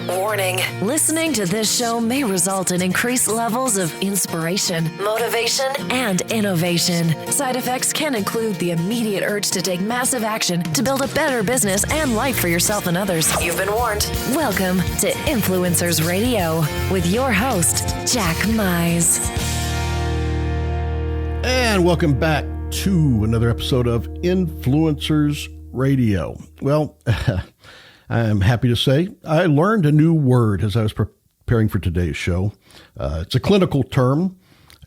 Warning. Listening to this show may result in increased levels of inspiration, motivation, and innovation. Side effects can include the immediate urge to take massive action to build a better business and life for yourself and others. You've been warned. Welcome to Influencers Radio with your host, Jack Mize. And welcome back to another episode of Influencers Radio. Well, I'm happy to say I learned a new word as I was preparing for today's show. It's a clinical term,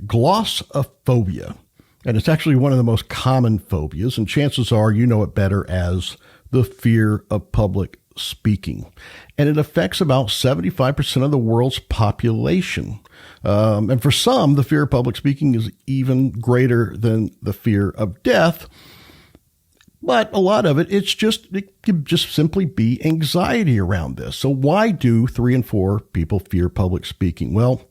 glossophobia. And it's actually one of the most common phobias, and chances are you know it better as the fear of public speaking. And it affects about 75% of the world's population. And for some, the fear of public speaking is even greater than the fear of death. But a lot of it can just simply be anxiety around this. So why do 3 in 4 people fear public speaking? Well,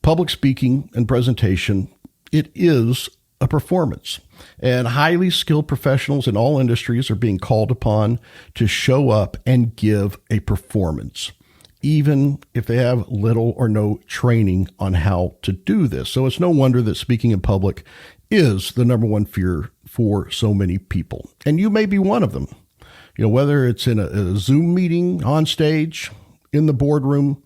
public speaking and presentation, it is a performance. And highly skilled professionals in all industries are being called upon to show up and give a performance, even if they have little or no training on how to do this. So it's no wonder that speaking in public is the number one fear for so many people. And you may be one of them. You know, whether it's in a Zoom meeting, on stage, in the boardroom,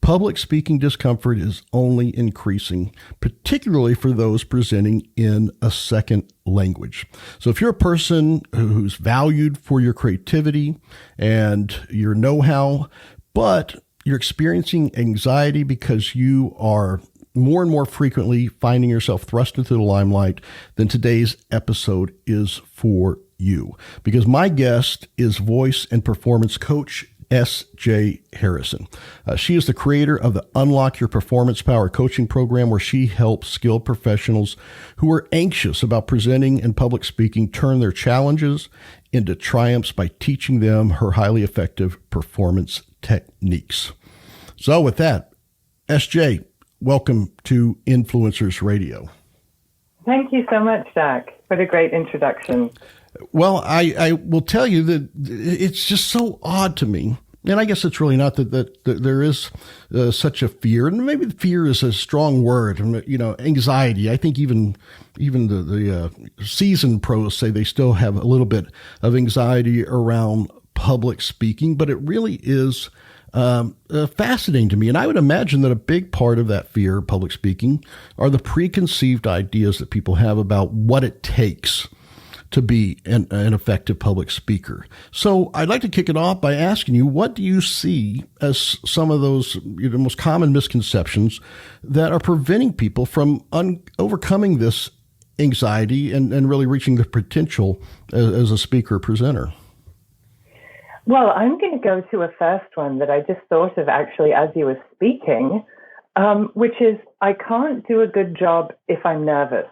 public speaking discomfort is only increasing, particularly for those presenting in a second language. So if you're a person who's valued for your creativity and your know-how, but you're experiencing anxiety because you are more and more frequently finding yourself thrust into the limelight, then today's episode is for you. Because my guest is voice and performance coach S.J. Harrison. She is the creator of the Unlock Your Performance Power coaching program, where she helps skilled professionals who are anxious about presenting and public speaking turn their challenges into triumphs by teaching them her highly effective performance techniques. So with that, S.J., welcome to Influencers Radio. Thank you so much, Jack. What a great introduction. Well, I will tell you that it's just so odd to me. And I guess it's really not that there is such a fear, and maybe fear is a strong word. You know, anxiety. I think even the seasoned pros say they still have a little bit of anxiety around public speaking, but it really is fascinating to me. And I would imagine that a big part of that fear of public speaking are the preconceived ideas that people have about what it takes to be an effective public speaker. So I'd like to kick it off by asking you, what do you see as some of those most common misconceptions that are preventing people from overcoming this anxiety and really reaching their potential as a speaker or presenter? Well, I'm going to go to a first one that I just thought of actually as you were speaking, which is I can't do a good job if I'm nervous.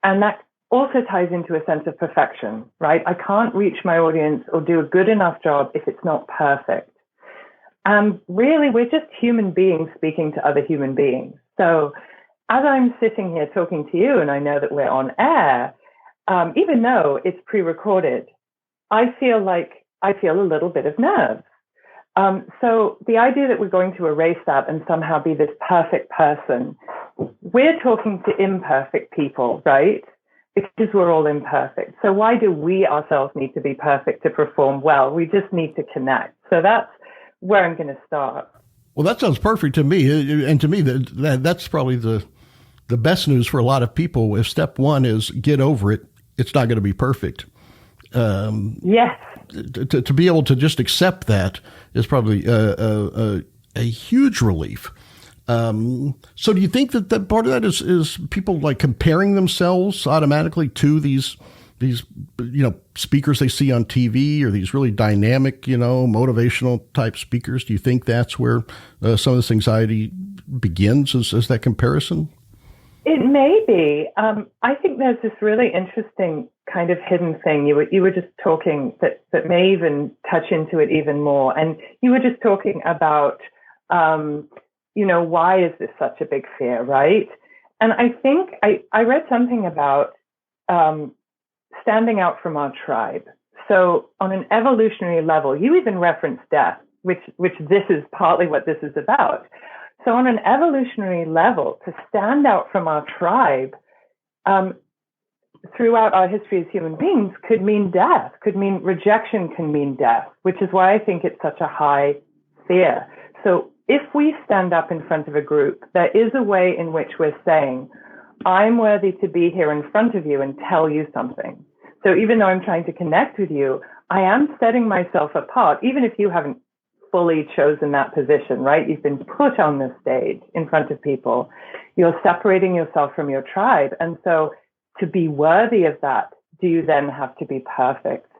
And that also ties into a sense of perfection, right? I can't reach my audience or do a good enough job if it's not perfect. Really, we're just human beings speaking to other human beings. So as I'm sitting here talking to you, and I know that we're on air, even though it's pre-recorded, I feel a little bit of nerves. So the idea that we're going to erase that and somehow be this perfect person, we're talking to imperfect people, right? Because we're all imperfect. So why do we ourselves need to be perfect to perform well? We just need to connect. So that's where I'm going to start. Well, that sounds perfect to me. And to me, that's probably the best news for a lot of people. If step one is get over it, it's not going to be perfect. Yes. To be able to just accept that is probably a huge relief. So do you think that part of that is people like comparing themselves automatically to these speakers they see on TV, or these really dynamic, motivational type speakers? Do you think that's where some of this anxiety begins, as that comparison? It may be. I think there's this really interesting kind of hidden thing. You were just talking that may even touch into it even more. And you were just talking about, why is this such a big fear, right? And I think I read something about standing out from our tribe. So on an evolutionary level, you even reference death. which this is partly what this is about. So on an evolutionary level, to stand out from our tribe throughout our history as human beings could mean death, could mean rejection, can mean death, which is why I think it's such a high fear. So if we stand up in front of a group, there is a way in which we're saying, I'm worthy to be here in front of you and tell you something. So even though I'm trying to connect with you, I am setting myself apart, even if you haven't fully chosen that position, right? You've been put on the stage in front of people. You're separating yourself from your tribe. And so to be worthy of that, do you then have to be perfect?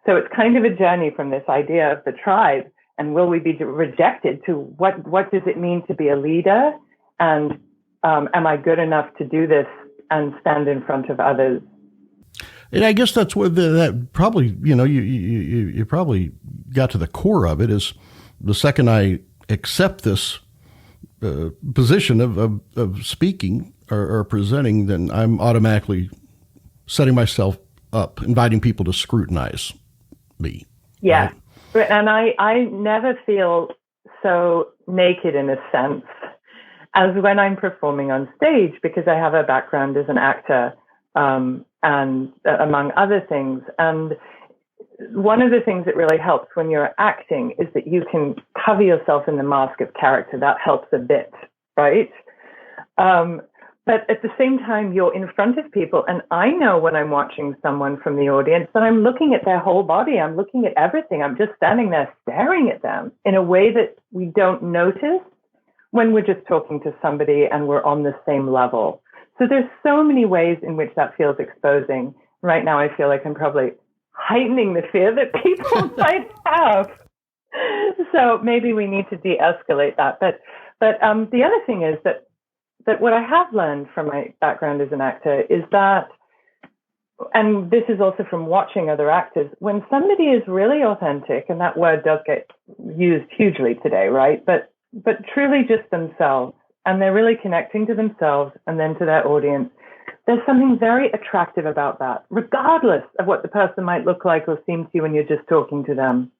So it's kind of a journey from this idea of the tribe, and will we be rejected, to what does it mean to be a leader? And am I good enough to do this and stand in front of others? And I guess that's where that probably, you probably got to the core of it, is the second I accept this position of speaking or presenting, then I'm automatically setting myself up, inviting people to scrutinize me. Yeah. Right? And I never feel so naked in a sense as when I'm performing on stage, because I have a background as an actor, and among other things. And one of the things that really helps when you're acting is that you can cover yourself in the mask of character. That helps a bit, right? But at the same time, you're in front of people. And I know when I'm watching someone from the audience that I'm looking at their whole body. I'm looking at everything. I'm just standing there staring at them in a way that we don't notice when we're just talking to somebody and we're on the same level. So there's so many ways in which that feels exposing. Right now, I feel like I'm probably heightening the fear that people might have. So maybe we need to de-escalate that. But the other thing is that what I have learned from my background as an actor is that, and this is also from watching other actors, when somebody is really authentic, and that word does get used hugely today, right? But truly just themselves, and they're really connecting to themselves and then to their audience, there's something very attractive about that, regardless of what the person might look like or seem to you when you're just talking to them.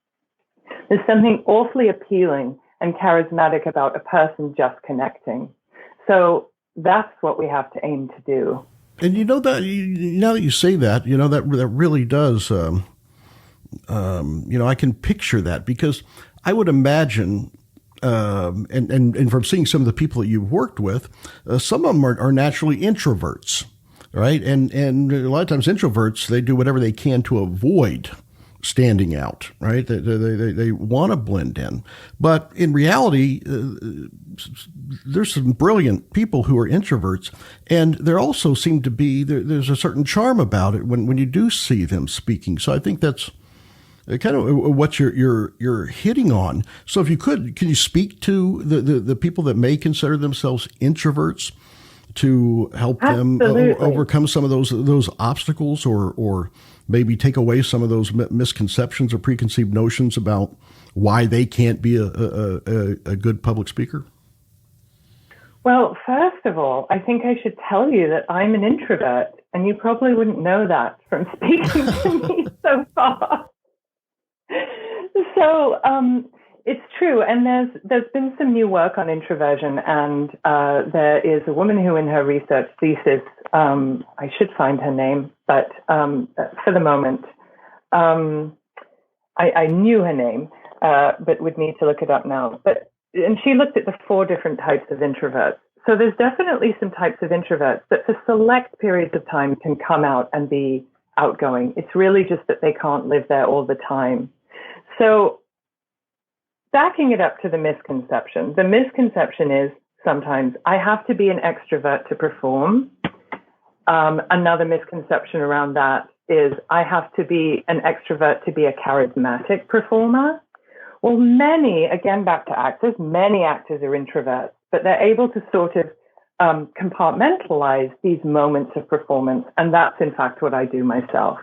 There's something awfully appealing and charismatic about a person just connecting. So that's what we have to aim to do. And now that you say that, that really does, I can picture that, because I would imagine, and from seeing some of the people that you've worked with, some of them are naturally introverts, right? And a lot of times introverts, they do whatever they can to avoid standing out, right? They want to blend in. But in reality, there's some brilliant people who are introverts, and there also seem to be, there's a certain charm about it when you do see them speaking. So I think that's kind of what you're hitting on. So if you can you speak to the people that may consider themselves introverts to help them overcome some of those obstacles, or maybe take away some of those misconceptions or preconceived notions about why they can't be a good public speaker? Well, first of all, I think I should tell you that I'm an introvert, and you probably wouldn't know that from speaking to me so far. So it's true, and there's been some new work on introversion, and there is a woman who, in her research thesis, I should find her name, but for the moment, I knew her name, but would need to look it up now. And she looked at the 4 different types of introverts. So there's definitely some types of introverts that for select periods of time can come out and be outgoing. It's really just that they can't live there all the time. So backing it up to the misconception is sometimes I have to be an extrovert to perform. Another misconception around that is I have to be an extrovert to be a charismatic performer. Well, again, back to actors, many actors are introverts, but they're able to sort of compartmentalize these moments of performance. And that's, in fact, what I do myself.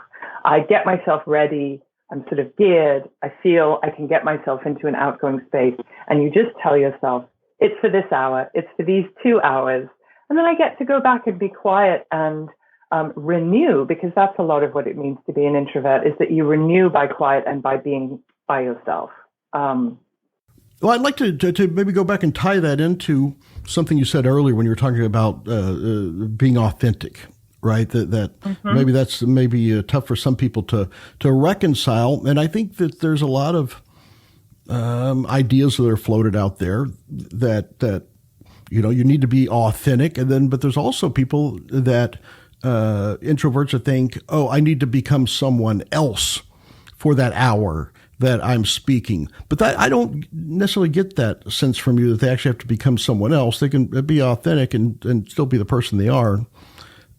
I get myself ready. I'm sort of geared. I feel I can get myself into an outgoing space. And you just tell yourself, it's for this hour. It's for these 2 hours. And then I get to go back and be quiet and renew, because that's a lot of what it means to be an introvert, is that you renew by quiet and by being by yourself. Well, I'd like to maybe go back and tie that into something you said earlier when you were talking about being authentic, right? That maybe that's tough for some people to reconcile. And I think that there's a lot of ideas that are floated out there that you need to be authentic, but there's also people that introverts that think, oh, I need to become someone else for that hour that I'm speaking. But I don't necessarily get that sense from you that they actually have to become someone else. They can be authentic and still be the person they are.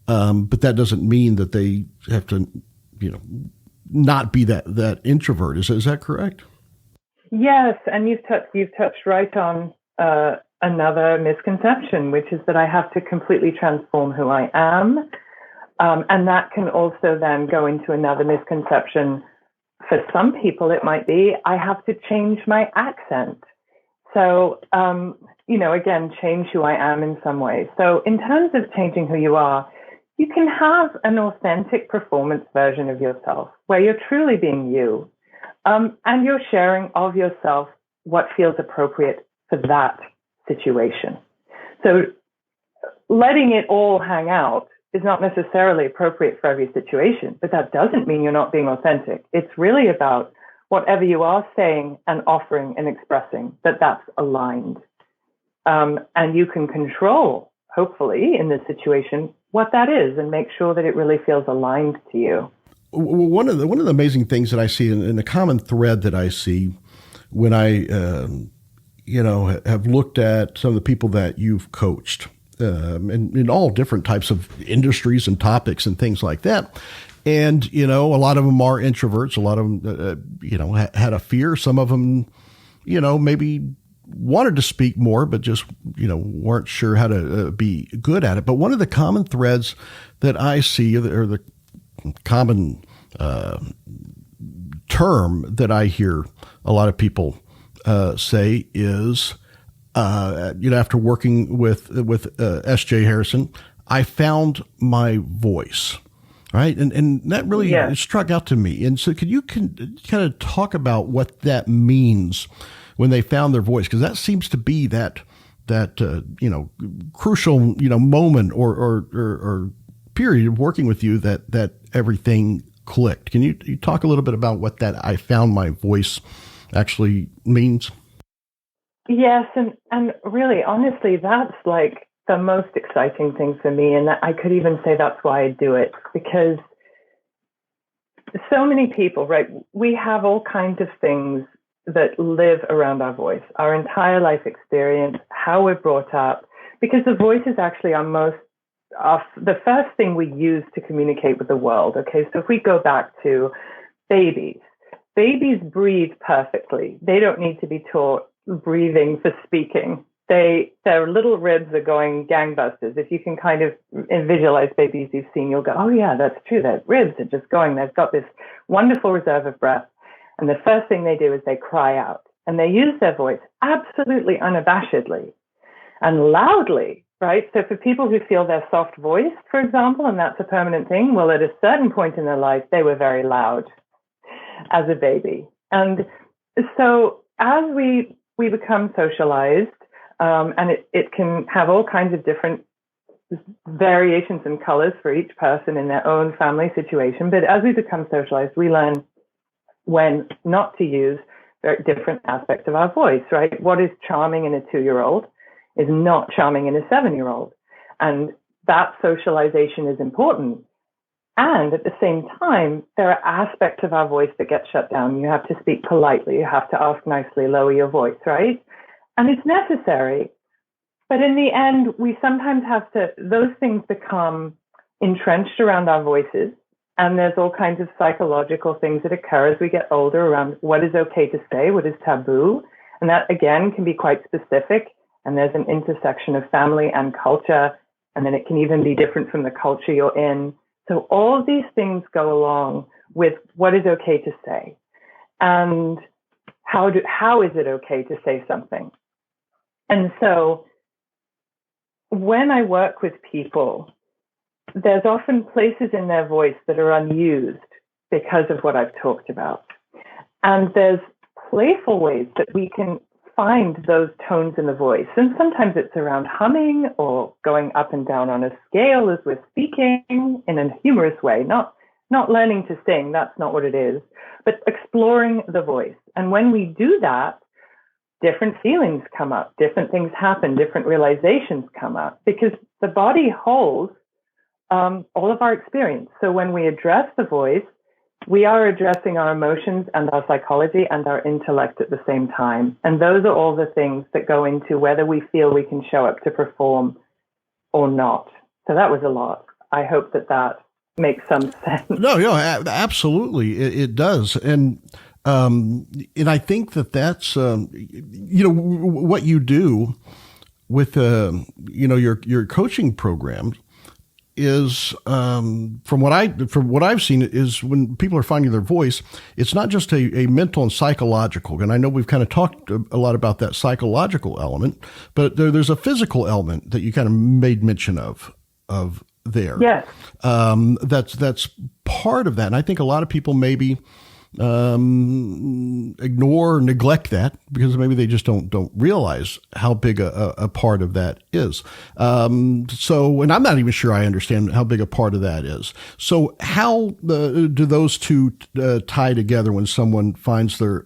But that doesn't mean that they have to, not be that introvert. Is that correct? Yes. And you've touched right on another misconception, which is that I have to completely transform who I am. And that can also then go into another misconception. For some people, it might be, I have to change my accent. So, again, change who I am in some ways. So in terms of changing who you are, you can have an authentic performance version of yourself where you're truly being you. And you're sharing of yourself what feels appropriate for that situation. So letting it all hang out is not necessarily appropriate for every situation, but that doesn't mean you're not being authentic. It's really about whatever you are saying and offering and expressing, that's aligned. And you can control, hopefully, in this situation, what that is and make sure that it really feels aligned to you. One of the amazing things that I see in the common thread that I see when I, have looked at some of the people that you've coached, in all different types of industries and topics and things like that. And, a lot of them are introverts. A lot of them, had a fear. Some of them, maybe wanted to speak more, but just, weren't sure how to be good at it. But one of the common threads that I see, or the common term that I hear a lot of people say is, after working with S.J. Harrison, I found my voice, right? And that really struck out to me. And so could you kind of talk about what that means when they found their voice? Because that seems to be that crucial, moment or period of working with you that everything clicked. Can you talk a little bit about what that I found my voice actually means? Yes, and really, honestly, that's like the most exciting thing for me. And I could even say that's why I do it, because so many people, right, we have all kinds of things that live around our voice, our entire life experience, how we're brought up, because the voice is actually the first thing we use to communicate with the world. Okay, so if we go back to babies breathe perfectly. They don't need to be taught breathing for speaking. Their little ribs are going gangbusters. If you can kind of visualize babies you've seen, you'll go, oh yeah, that's true. Their ribs are just going. They've got this wonderful reserve of breath. And the first thing they do is they cry out. And they use their voice absolutely unabashedly and loudly, right? So for people who feel their soft voice, for example, and that's a permanent thing, well, at a certain point in their life, they were very loud as a baby. And so as we become socialized, and it can have all kinds of different variations and colors for each person in their own family situation. But as we become socialized, we learn when not to use very different aspects of our voice, right? What is charming in a 2-year-old is not charming in a 7-year-old. And that socialization is important. And at the same time, there are aspects of our voice that get shut down. You have to speak politely. You have to ask nicely, lower your voice, right? And it's necessary. But in the end, we sometimes have to, those things become entrenched around our voices. And there's all kinds of psychological things that occur as we get older around what is okay to say, what is taboo. And that, again, can be quite specific. And there's an intersection of family and culture. And then it can even be different from the culture you're in. So all of these things go along with what is okay to say. And how is it okay to say something? And so when I work with people, there's often places in their voice that are unused because of what I've talked about. And there's playful ways that we can find those tones in the voice. And sometimes it's around humming or going up and down on a scale as we're speaking in a humorous way, not learning to sing. That's not what it is, but exploring the voice. And when we do that, different feelings come up, different things happen, different realizations come up, because the body holds all of our experience. So when we address the voice, we are addressing our emotions and our psychology and our intellect at the same time. And those are all the things that go into whether we feel we can show up to perform or not. So that was a lot. I hope that makes some sense. No, absolutely. It does. And I think that's, what you do with, your coaching program is, from what I've seen, is when people are finding their voice, it's not just a mental and psychological. And I know we've kind of talked a lot about that psychological element, but there's a physical element that you kind of made mention of there. Yes. That's part of that. And I think a lot of people maybe ignore or neglect that because maybe they just don't realize how big a part of that is. And I'm not even sure I understand how big a part of that is. So how do those two tie together when someone finds their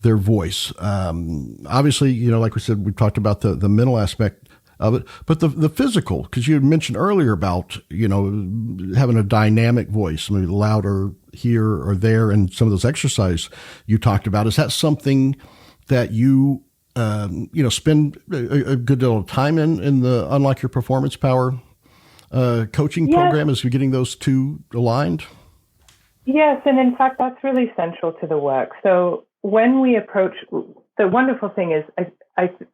voice? Obviously, like we said, we talked about the mental aspect of it, but the physical, because you had mentioned earlier about, having a dynamic voice, maybe louder here or there, and some of those exercises you talked about. Is that something that you, spend a good deal of time in the Unlock Your Performance Power coaching program as you're getting those two aligned? Yes, and in fact, that's really central to the work. So when we approach, the wonderful thing is,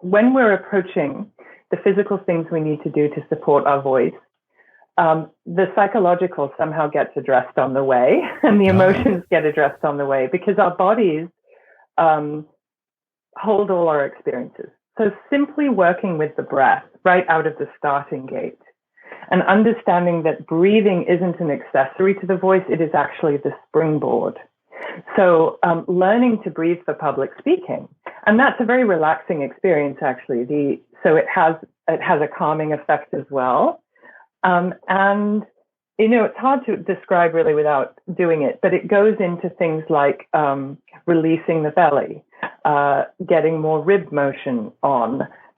when we're approaching the physical things we need to do to support our voice, the psychological somehow gets addressed on the way, and the emotions get addressed on the way, because our bodies hold all our experiences. So simply working with the breath right out of the starting gate and understanding that breathing isn't an accessory to the voice, it is actually the springboard. So learning to breathe for public speaking, and that's a very relaxing experience, actually. So it has a calming effect as well. And, it's hard to describe really without doing it, but it goes into things like releasing the belly, getting more rib motion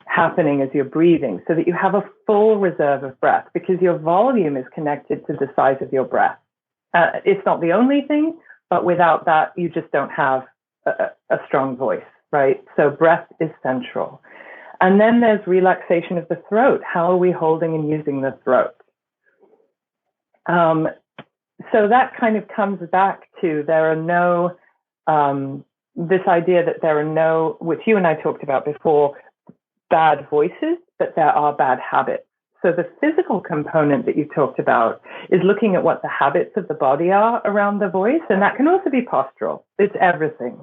happening as you're breathing, so that you have a full reserve of breath, because your volume is connected to the size of your breath. It's not the only thing, but without that, you just don't have a strong voice, right? So breath is central. And then there's relaxation of the throat. How are we holding and using the throat? So that kind of comes back to this idea that there are no, which you and I talked about before, bad voices, but there are bad habits. So the physical component that you talked about is looking at what the habits of the body are around the voice. And that can also be postural. It's everything.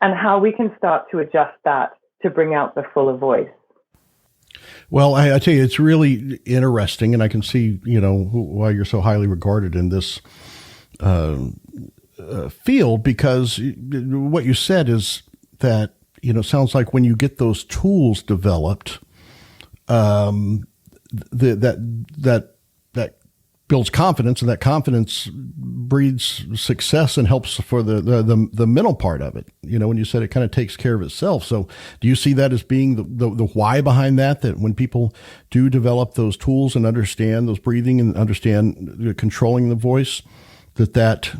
And how we can start to adjust that to bring out the fuller voice. Well, I tell you, it's really interesting, and I can see, why you're so highly regarded in this field, because what you said is that, sounds like when you get those tools developed, that builds confidence, and that confidence breeds success and helps for the mental part of it. When you said it kind of takes care of itself. So do you see that as being the why behind that when people do develop those tools and understand those breathing and understand controlling the voice, that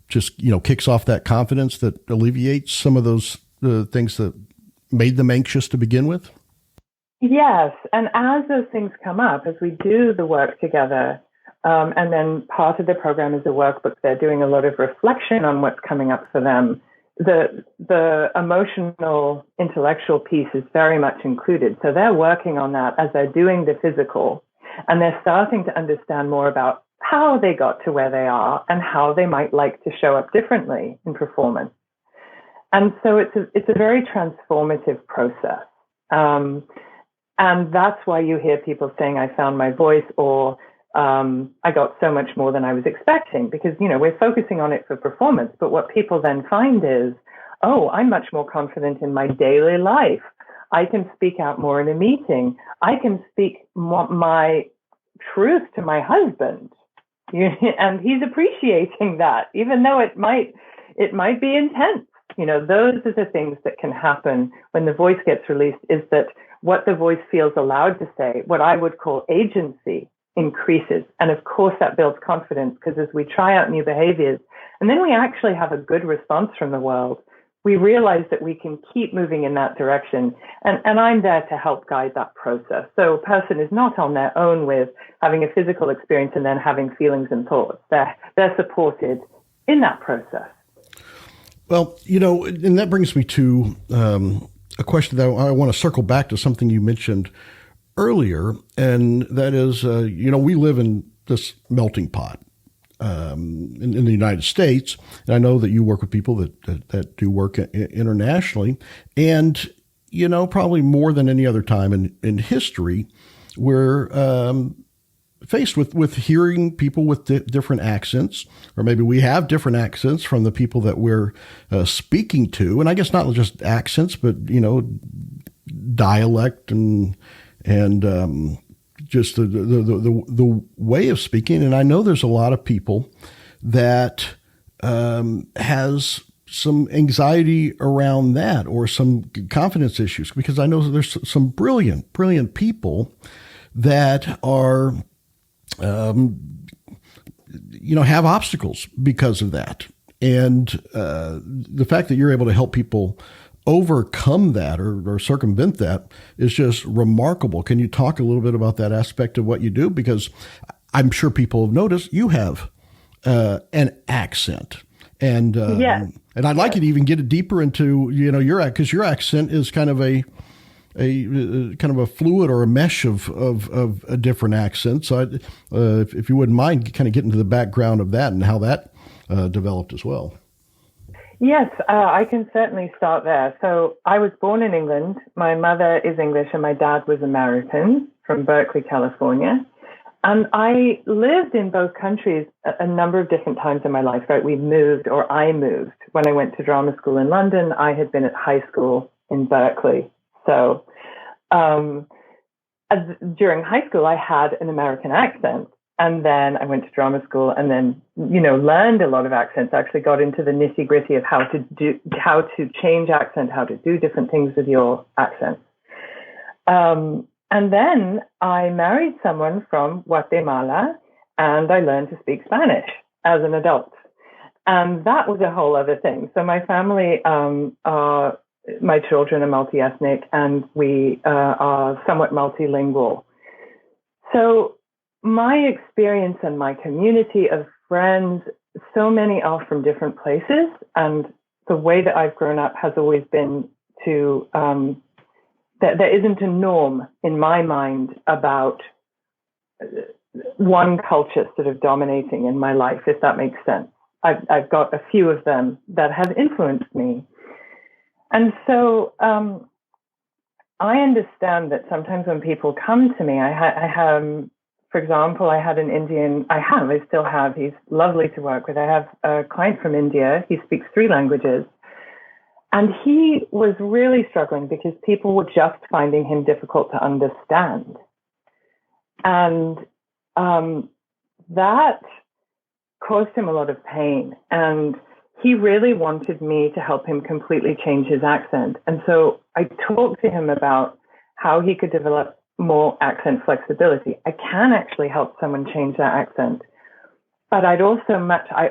just, kicks off that confidence that alleviates some of those things that made them anxious to begin with? Yes. And as those things come up, as we do the work together, and then part of the program is a workbook. They're doing a lot of reflection on what's coming up for them. The emotional, intellectual piece is very much included. So they're working on that as they're doing the physical, and they're starting to understand more about how they got to where they are and how they might like to show up differently in performance. And so it's a very transformative process. And that's why you hear people saying, I found my voice, or I got so much more than I was expecting, because, we're focusing on it for performance. But what people then find is, oh, I'm much more confident in my daily life. I can speak out more in a meeting. I can speak my truth to my husband. And he's appreciating that, even though it might be intense. Those are the things that can happen when the voice gets released, is that what the voice feels allowed to say, what I would call agency, increases. And of course, that builds confidence, because as we try out new behaviors, and then we actually have a good response from the world, we realize that we can keep moving in that direction. And I'm there to help guide that process. So a person is not on their own with having a physical experience and then having feelings and thoughts. They're supported in that process. Well, and that brings me to a question that I want to circle back to something you mentioned earlier, and that is, we live in this melting pot in the United States, and I know that you work with people that do work internationally, and probably more than any other time in history, we're faced with hearing people with different accents, or maybe we have different accents from the people that we're speaking to, and I guess not just accents, but dialect and just the way of speaking. And I know there's a lot of people that has some anxiety around that, or some confidence issues, because I know there's some brilliant people that are have obstacles because of that. And the fact that you're able to help people overcome that or circumvent that is just remarkable. Can you talk a little bit about that aspect of what you do? Because I'm sure people have noticed you have an accent. And yes. And I'd like you to even get it deeper into, because your accent is kind of a fluid or a mesh of different accents. So if you wouldn't mind kind of getting to the background of that and how that developed as well. Yes, I can certainly start there. So I was born in England. My mother is English and my dad was American, from Berkeley, California. And I lived in both countries a number of different times in my life, right? I moved. When I went to drama school in London, I had been at high school in Berkeley. So during high school, I had an American accent. And then I went to drama school and then, learned a lot of accents, actually got into the nitty gritty of how to change accent, how to do different things with your accent. And then I married someone from Guatemala and I learned to speak Spanish as an adult. And that was a whole other thing. So my family, my children are multi-ethnic and we are somewhat multilingual. So my experience and my community of friends, so many are from different places. And the way that I've grown up has always been to, that there isn't a norm in my mind about one culture sort of dominating in my life, if that makes sense. I've got a few of them that have influenced me. And so I understand that sometimes when people come to me, I have, for example, I still have, he's lovely to work with. I have a client from India. He speaks 3 languages. And he was really struggling because people were just finding him difficult to understand. And that caused him a lot of pain. And he really wanted me to help him completely change his accent. And so I talked to him about how he could develop more accent flexibility. I can actually help someone change their accent. But I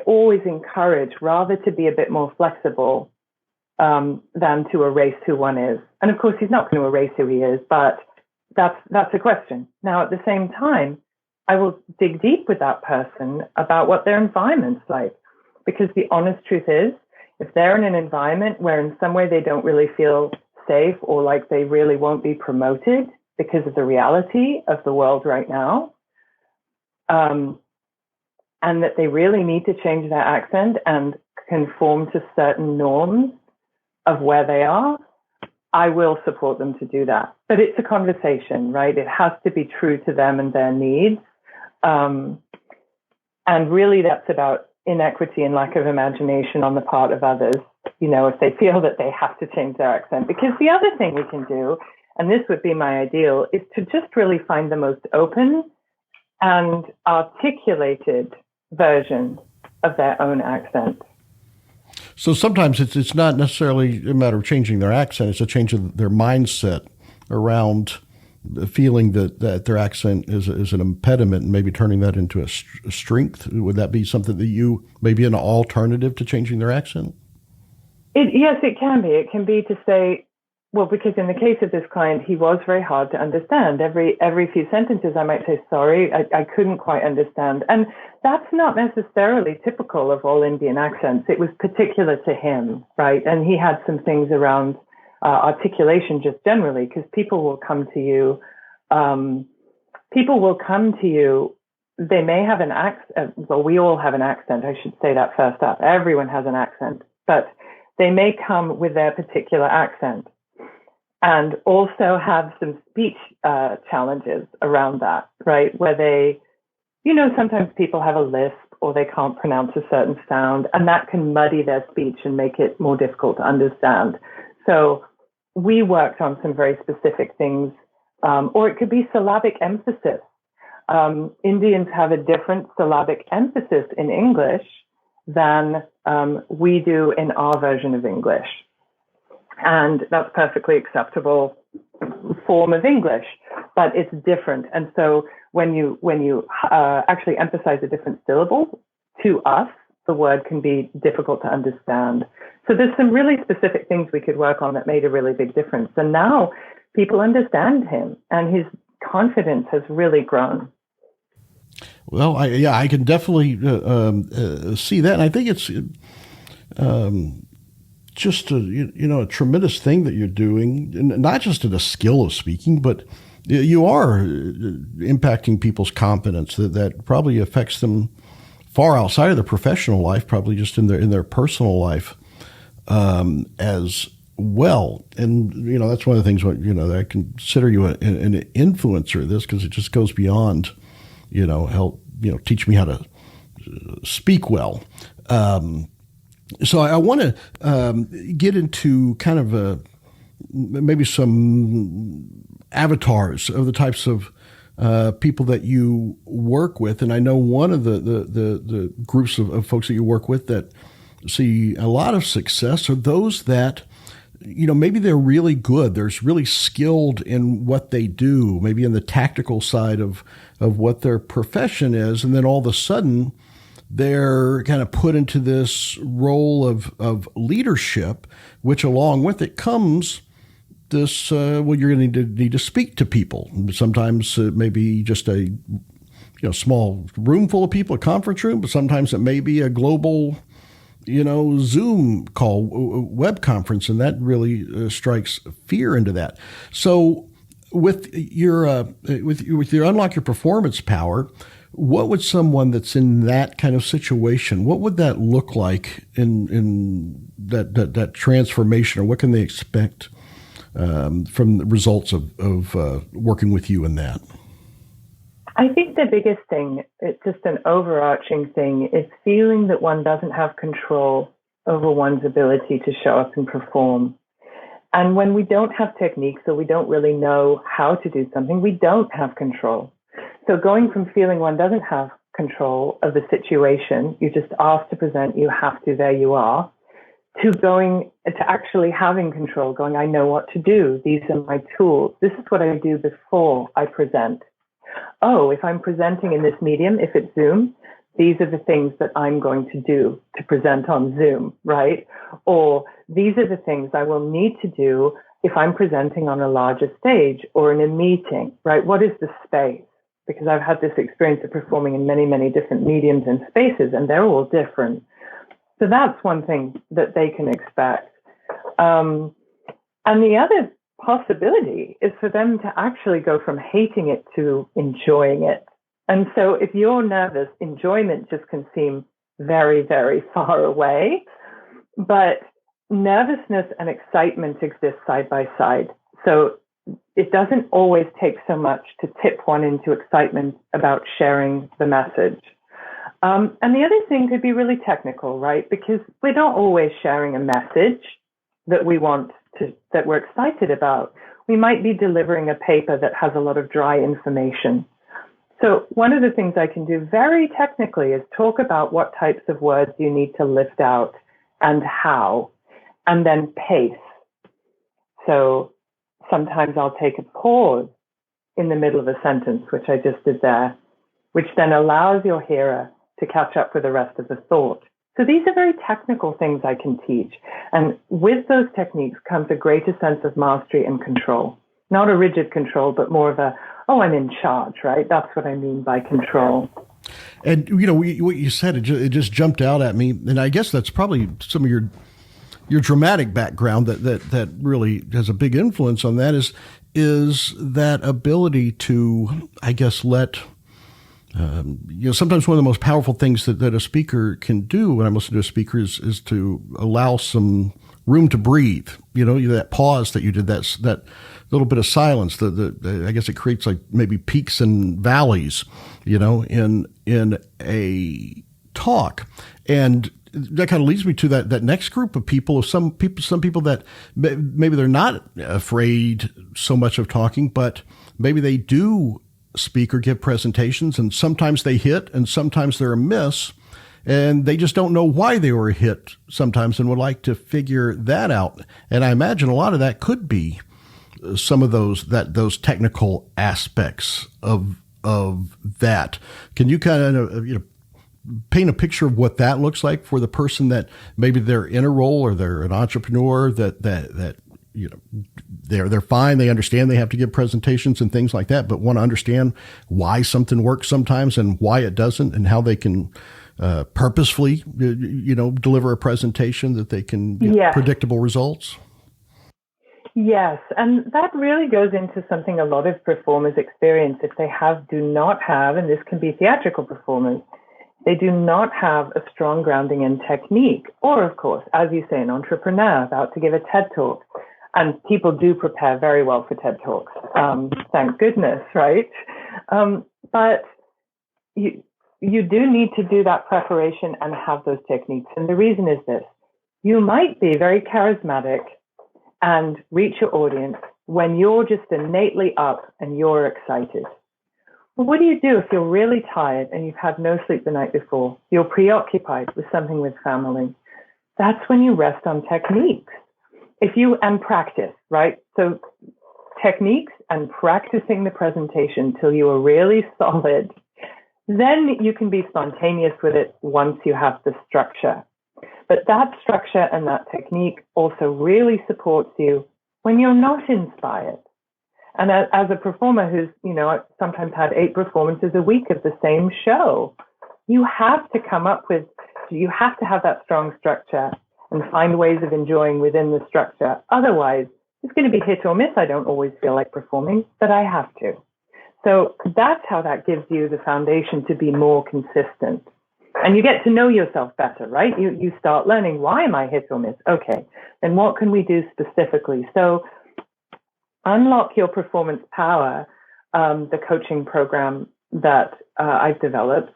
always encourage rather to be a bit more flexible than to erase who one is. And of course, he's not going to erase who he is, but that's a question. Now, at the same time, I will dig deep with that person about what their environment's like. Because the honest truth is, if they're in an environment where in some way they don't really feel safe or like they really won't be promoted because of the reality of the world right now, and that they really need to change their accent and conform to certain norms of where they are, I will support them to do that. But it's a conversation, right? It has to be true to them and their needs. And really that's about inequity and lack of imagination on the part of others. if they feel that they have to change their accent. Because the other thing we can do, and this would be my ideal, is to just really find the most open and articulated version of their own accent. So sometimes it's not necessarily a matter of changing their accent, it's a change of their mindset around the feeling that their accent is an impediment, and maybe turning that into a strength. Would that be something that maybe an alternative to changing their accent? Yes, it can be. It can be to say, well, because in the case of this client, he was very hard to understand. Every few sentences, I might say, sorry, I couldn't quite understand. And that's not necessarily typical of all Indian accents. It was particular to him, right? And he had some things around articulation just generally, because people will come to you. They may have an accent. Well, we all have an accent. I should say that first up. Everyone has an accent, but they may come with their particular accent and also have some speech challenges around that, right? Where they, sometimes people have a lisp or they can't pronounce a certain sound, and that can muddy their speech and make it more difficult to understand. So we worked on some very specific things, or it could be syllabic emphasis. Indians have a different syllabic emphasis in English than we do in our version of English. And that's perfectly acceptable form of English, but it's different. And so when you actually emphasize a different syllable, to us, the word can be difficult to understand. So there's some really specific things we could work on that made a really big difference. And now people understand him, and his confidence has really grown. Well, I can definitely see that, and I think it's just a tremendous thing that you're doing, and not just in the skill of speaking, but you are impacting people's confidence that probably affects them far outside of their professional life, probably just in their personal life as well. And that's one of the things that I consider you an influencer of this, because it just goes beyond help teach me how to speak well. So I want to get into kind of maybe some avatars of the types of people that you work with. And I know one of the groups of folks that you work with that see a lot of success are those that, maybe they're really good. They're really skilled in what they do, maybe in the tactical side of what their profession is. And then all of a sudden they're kind of put into this role of leadership, which along with it comes this, you're going to need to speak to people. Sometimes it may be just a small room full of people, a conference room, but sometimes it may be a global Zoom call, web conference, and that really strikes fear into that. So with your Unlock Your Performance Power, what would someone that's in that kind of situation, what would that look like in that transformation, or what can they expect from the results of working with you in that? I think the biggest thing, it's just an overarching thing, is feeling that one doesn't have control over one's ability to show up and perform. And when we don't have techniques, or we don't really know how to do something, we don't have control. So going from feeling one doesn't have control of the situation, you're just asked to present, you have to, there you are, to going to actually having control, going, I know what to do. These are my tools. This is what I do before I present. Oh, if I'm presenting in this medium, if it's Zoom, these are the things that I'm going to do to present on Zoom, right? Or these are the things I will need to do if I'm presenting on a larger stage or in a meeting, right? What is the space? Because I've had this experience of performing in many, many different mediums and spaces, and they're all different. So that's one thing that they can expect. And the other possibility is for them to actually go from hating it to enjoying it. And so if you're nervous, enjoyment just can seem very, very far away. But nervousness and excitement exist side by side. So it doesn't always take so much to tip one into excitement about sharing the message. And the other thing could be really technical, right? Because we're not always sharing a message that we want to, that we're excited about. We might be delivering a paper that has a lot of dry information. So one of the things I can do very technically is talk about what types of words you need to lift out and how, and then pace. So sometimes I'll take a pause in the middle of a sentence, which I just did there, which then allows your hearer to catch up with the rest of the thought. So these are very technical things I can teach. And with those techniques comes a greater sense of mastery and control. Not a rigid control, but more of a, oh, I'm in charge, right? That's what I mean by control. And, you know, what you said, it just jumped out at me. And I guess that's probably some of your dramatic background that really has a big influence on that is that ability to, I guess, let, sometimes one of the most powerful things that a speaker can do when I'm listening to a speaker is to allow some room to breathe. That pause that you did, that little bit of silence, I guess it creates like maybe peaks and valleys, in a talk. And that kind of leads me to that next group of people, some people that maybe they're not afraid so much of talking, but maybe they do speak or give presentations, and sometimes they hit and sometimes they're a miss, and they just don't know why they were a hit sometimes and would like to figure that out. And I imagine a lot of that could be some of those technical aspects of that. Can you kind of paint a picture of what that looks like for the person that maybe they're in a role or they're an entrepreneur that they're fine, they understand they have to give presentations and things like that, but want to understand why something works sometimes and why it doesn't, and how they can purposefully deliver a presentation that they can get predictable results? Yes, and that really goes into something a lot of performers experience if they do not have, and this can be theatrical performers, they do not have a strong grounding in technique, or of course, as you say, an entrepreneur about to give a TED Talk. And people do prepare very well for TED Talks. Thank goodness, right? But you do need to do that preparation and have those techniques. And the reason is this: you might be very charismatic and reach your audience when you're just innately up and you're excited. Well, what do you do if you're really tired and you've had no sleep the night before? You're preoccupied with something with family. That's when you rest on techniques. And practice, right? So techniques and practicing the presentation till you are really solid, then you can be spontaneous with it once you have the structure. But that structure and that technique also really supports you when you're not inspired. And as a performer who's, sometimes had 8 performances a week of the same show, you have to have that strong structure and find ways of enjoying within the structure. Otherwise, it's going to be hit or miss. I don't always feel like performing, but I have to. So that's how that gives you the foundation to be more consistent. And you get to know yourself better, right? You start learning, why am I hit or miss? Okay, then what can we do specifically? So Unlock Your Performance Power, the coaching program that I've developed,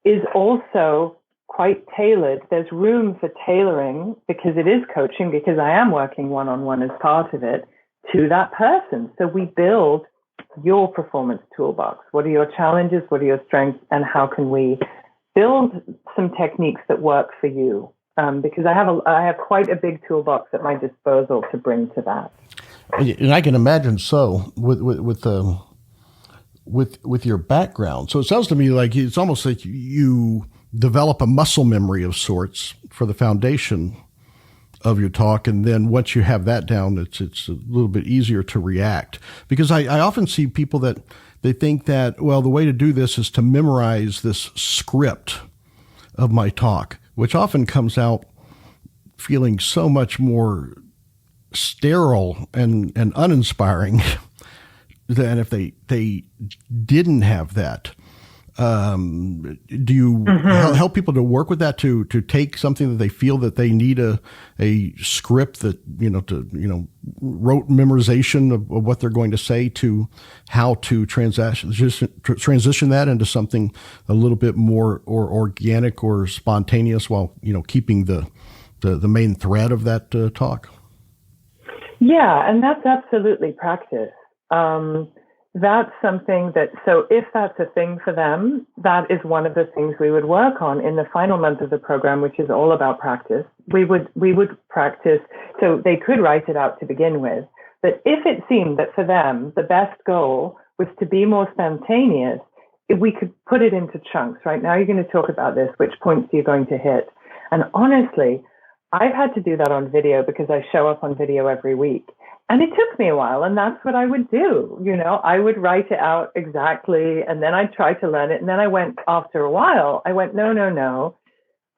is also quite tailored. There's room for tailoring because it is coaching, because I am working one-on-one as part of it to that person. So we build your performance toolbox. What are your challenges? What are your strengths? And how can we build some techniques that work for you? Because I have quite a big toolbox at my disposal to bring to that. And I can imagine so with your background. So it sounds to me like it's almost like you develop a muscle memory of sorts for the foundation of your talk. And then once you have that down, it's a little bit easier to react. Because I often see people that they think that, well, the way to do this is to memorize this script of my talk, which often comes out feeling so much more sterile and uninspiring than if they didn't have that. Do you help people to work with that, to take something that they feel that they need a script that, rote memorization of what they're going to say, to how to transition that into something a little bit more or organic or spontaneous, while, keeping the main thread of that talk? Yeah, and that's absolutely practice. That's something that, so if that's a thing for them, that is one of the things we would work on in the final month of the program, which is all about practice. We would practice, so they could write it out to begin with. But if it seemed that for them, the best goal was to be more spontaneous, if we could put it into chunks. Right now, you're going to talk about this, which points are you going to hit? And honestly, I've had to do that on video because I show up on video every week. And it took me a while, and that's what I would do. I would write it out exactly, and then I'd try to learn it. And then after a while, I went, no.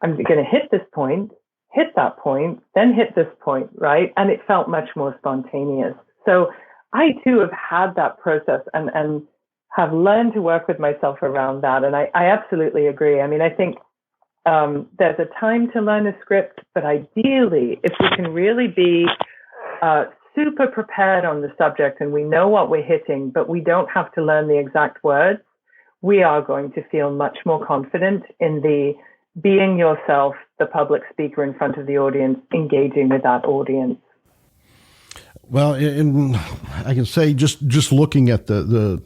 I'm going to hit this point, hit that point, then hit this point, right? And it felt much more spontaneous. So I too have had that process and have learned to work with myself around that. And I absolutely agree. I mean, I think there's a time to learn a script, but ideally, if we can really be super prepared on the subject and we know what we're hitting, but we don't have to learn the exact words, we are going to feel much more confident in the being yourself, the public speaker in front of the audience, engaging with that audience. Well, and I can say just looking at the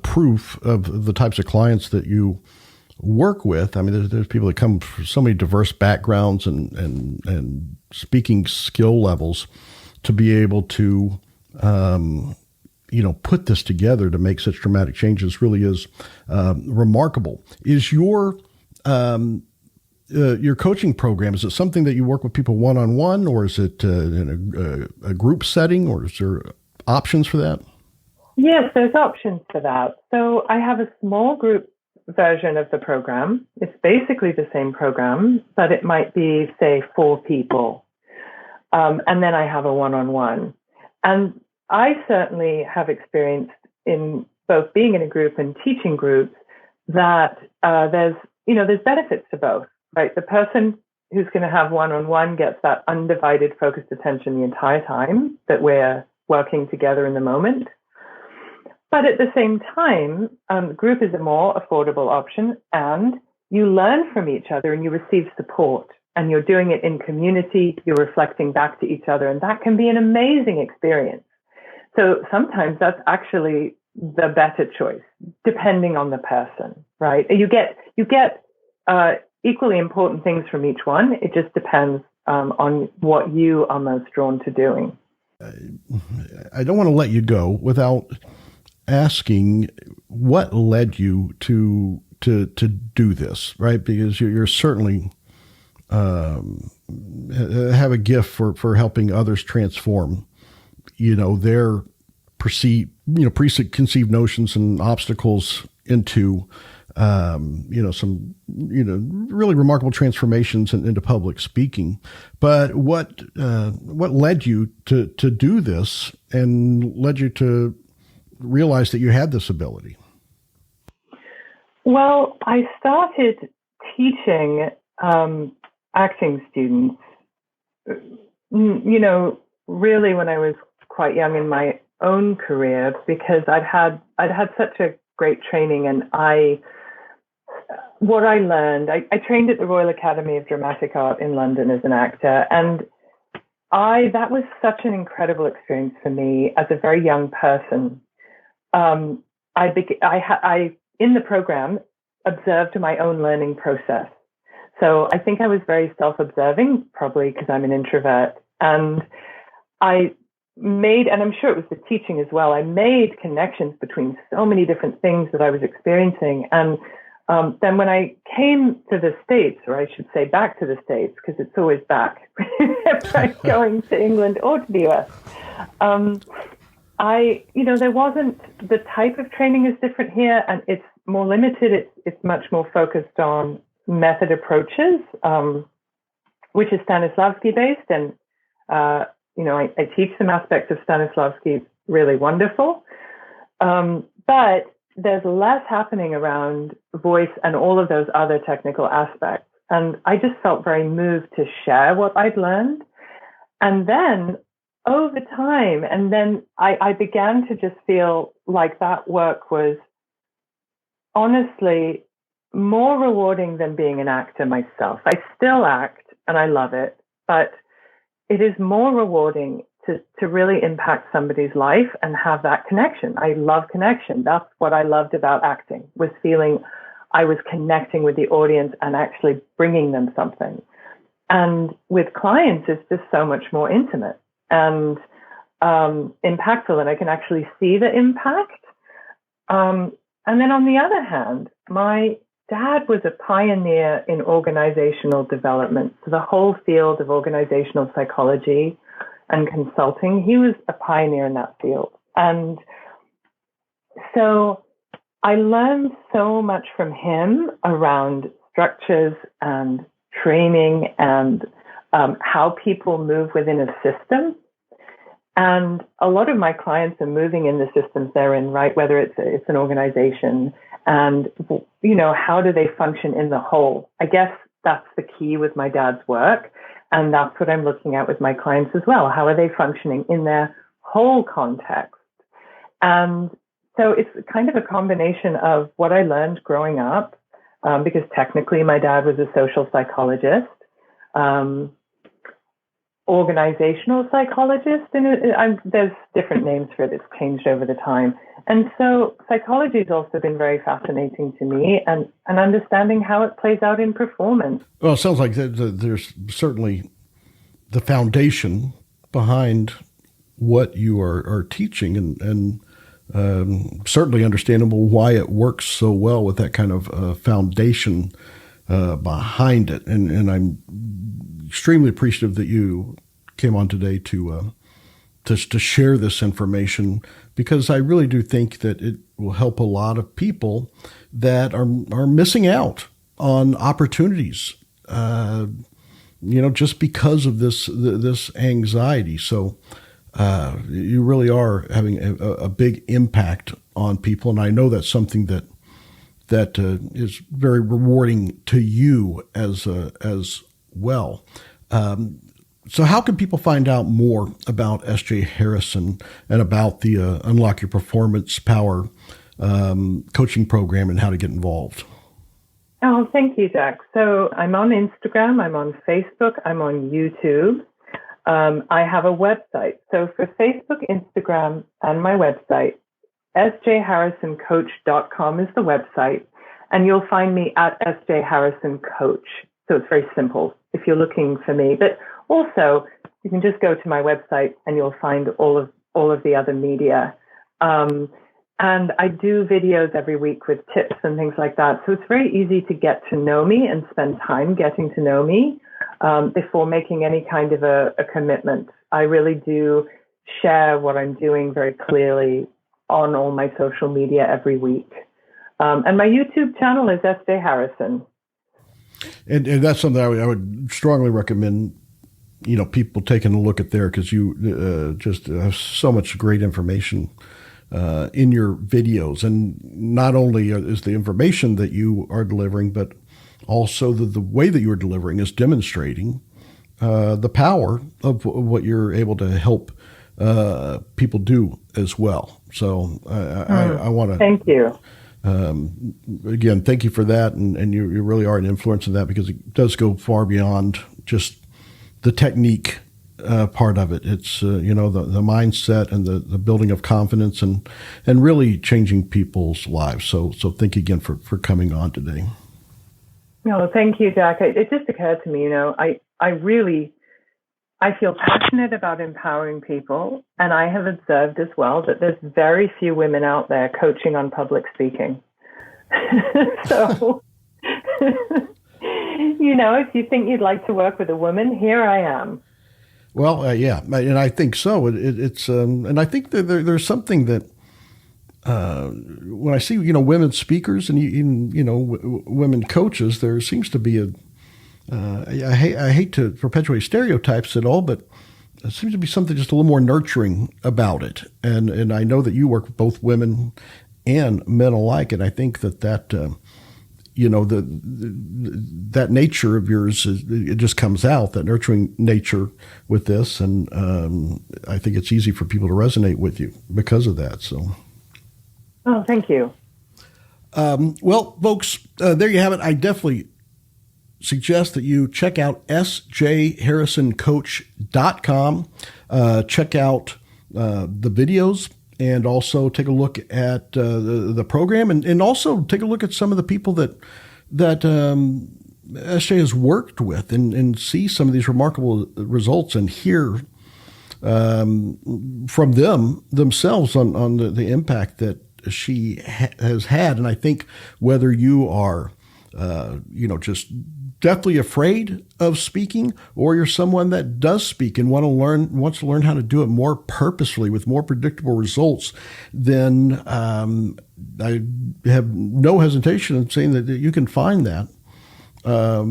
proof of the types of clients that you work with. I mean, there's people that come from so many diverse backgrounds and speaking skill levels, to be able to, put this together to make such dramatic changes really is remarkable. Is your coaching program, is it something that you work with people one-on-one, or is it in a group setting, or is there options for that? Yes, there's options for that. So I have a small group version of the program. It's basically the same program, but it might be, say, 4 people. And then I have a one-on-one. And I certainly have experienced in both being in a group and teaching groups that there's benefits to both, right? The person who's going to have one-on-one gets that undivided, focused attention the entire time that we're working together in the moment. But at the same time, group is a more affordable option, and you learn from each other and you receive support. And you're doing it in community, you're reflecting back to each other, and that can be an amazing experience. So sometimes that's actually the better choice, depending on the person, right? You get equally important things from each one. It just depends on what you are most drawn to doing. I don't want to let you go without asking what led you to do this, right? Because you're certainly have a gift for helping others transform, their preconceived notions and obstacles into, some, really remarkable transformations into public speaking. But what led you to do this and led you to realize that you had this ability? Well, I started teaching acting students, really when I was quite young in my own career, because I'd had such a great training, and I trained at the Royal Academy of Dramatic Art in London as an actor, and that was such an incredible experience for me as a very young person. I in the program observed my own learning process. So I think I was very self-observing, probably because I'm an introvert. And I made, and I'm sure it was the teaching as well, I made connections between so many different things that I was experiencing. And then when I came to the States, or I should say back to the States, because it's always back, going to England or to the US, there wasn't, the type of training is different here, and it's more limited. It's much more focused on method approaches, which is Stanislavski based. And, I teach some aspects of Stanislavski, really wonderful. But there's less happening around voice and all of those other technical aspects. And I just felt very moved to share what I'd learned. And then over time, and then I began to just feel like that work was honestly more rewarding than being an actor myself. I still act and I love it, but it is more rewarding to really impact somebody's life and have that connection. I love connection. That's what I loved about acting, was feeling I was connecting with the audience and actually bringing them something. And with clients, it's just so much more intimate and impactful, and I can actually see the impact. And then on the other hand, my dad was a pioneer in organizational development, so the whole field of organizational psychology and consulting. He was a pioneer in that field. And so I learned so much from him around structures and training and how people move within a system. And a lot of my clients are moving in the systems they're in, right? Whether it's an organization, and, you know, how do they function in the whole? I guess that's the key with my dad's work. And that's what I'm looking at with my clients as well. How are they functioning in their whole context? And so it's kind of a combination of what I learned growing up, because technically my dad was a social psychologist, organizational psychologist, and there's different names for it. It's changed over the time. And so psychology has also been very fascinating to me, and understanding how it plays out in performance. Well, it sounds like there's certainly the foundation behind what you are teaching, and certainly understandable why it works so well with that kind of foundation behind it. And I'm extremely appreciative that you came on today to share this information, because I really do think that it will help a lot of people that are missing out on opportunities, just because of this anxiety. So you really are having a big impact on people, and I know that's something that is very rewarding to you as well. So how can people find out more about S.J. Harrison and about the Unlock Your Performance Power coaching program and how to get involved? Oh, thank you, Jack. So I'm on Instagram, I'm on Facebook, I'm on YouTube. I have a website. So for Facebook, Instagram, and my website, sjharrisoncoach.com is the website. And you'll find me at SJ Harrison Coach. So it's very simple if you're looking for me. But also, you can just go to my website and you'll find all of the other media. And I do videos every week with tips and things like that. So it's very easy to get to know me and spend time getting to know me before making any kind of a commitment. I really do share what I'm doing very clearly on all my social media every week. And my YouTube channel is S.J. Harrison. And that's something I would strongly recommend, people taking a look at there, because you just have so much great information in your videos. And not only is the information that you are delivering, but also the way that you're delivering is demonstrating the power of what you're able to help people do as well. So I want to thank you. Again, thank you for that, and you really are an influence in that, because it does go far beyond just the technique part of it. It's the mindset and the building of confidence and really changing people's lives. So thank you again for coming on today. No, thank you, Jack. It just occurred to me, I feel passionate about empowering people, and I have observed as well that there's very few women out there coaching on public speaking. So, if you think you'd like to work with a woman, here I am. Well, yeah, and I think so. It's and I think that there's something that when I see women speakers and even women coaches, there seems to be I hate to perpetuate stereotypes at all, but there seems to be something just a little more nurturing about it. And I know that you work with both women and men alike. And I think that that nature of yours, it just comes out, that nurturing nature with this. And I think it's easy for people to resonate with you because of that. So. Oh, thank you. Well, folks, there you have it. I definitely suggest that you check out sjharrisoncoach.com. Check out the videos, and also take a look at the program, and also take a look at some of the people that SJ has worked with, and see some of these remarkable results, and hear from them themselves on the impact that she has had. And I think whether you are, just deathly afraid of speaking, or you're someone that does speak and wants to learn how to do it more purposefully with more predictable results, then I have no hesitation in saying that you can find that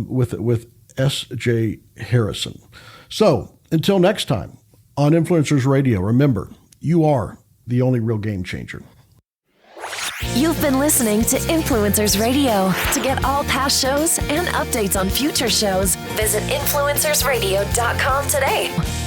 with S.J. Harrison. So until next time on Influencers Radio, remember, you are the only real game changer. You've been listening to Influencers Radio. To get all past shows and updates on future shows, visit influencersradio.com today.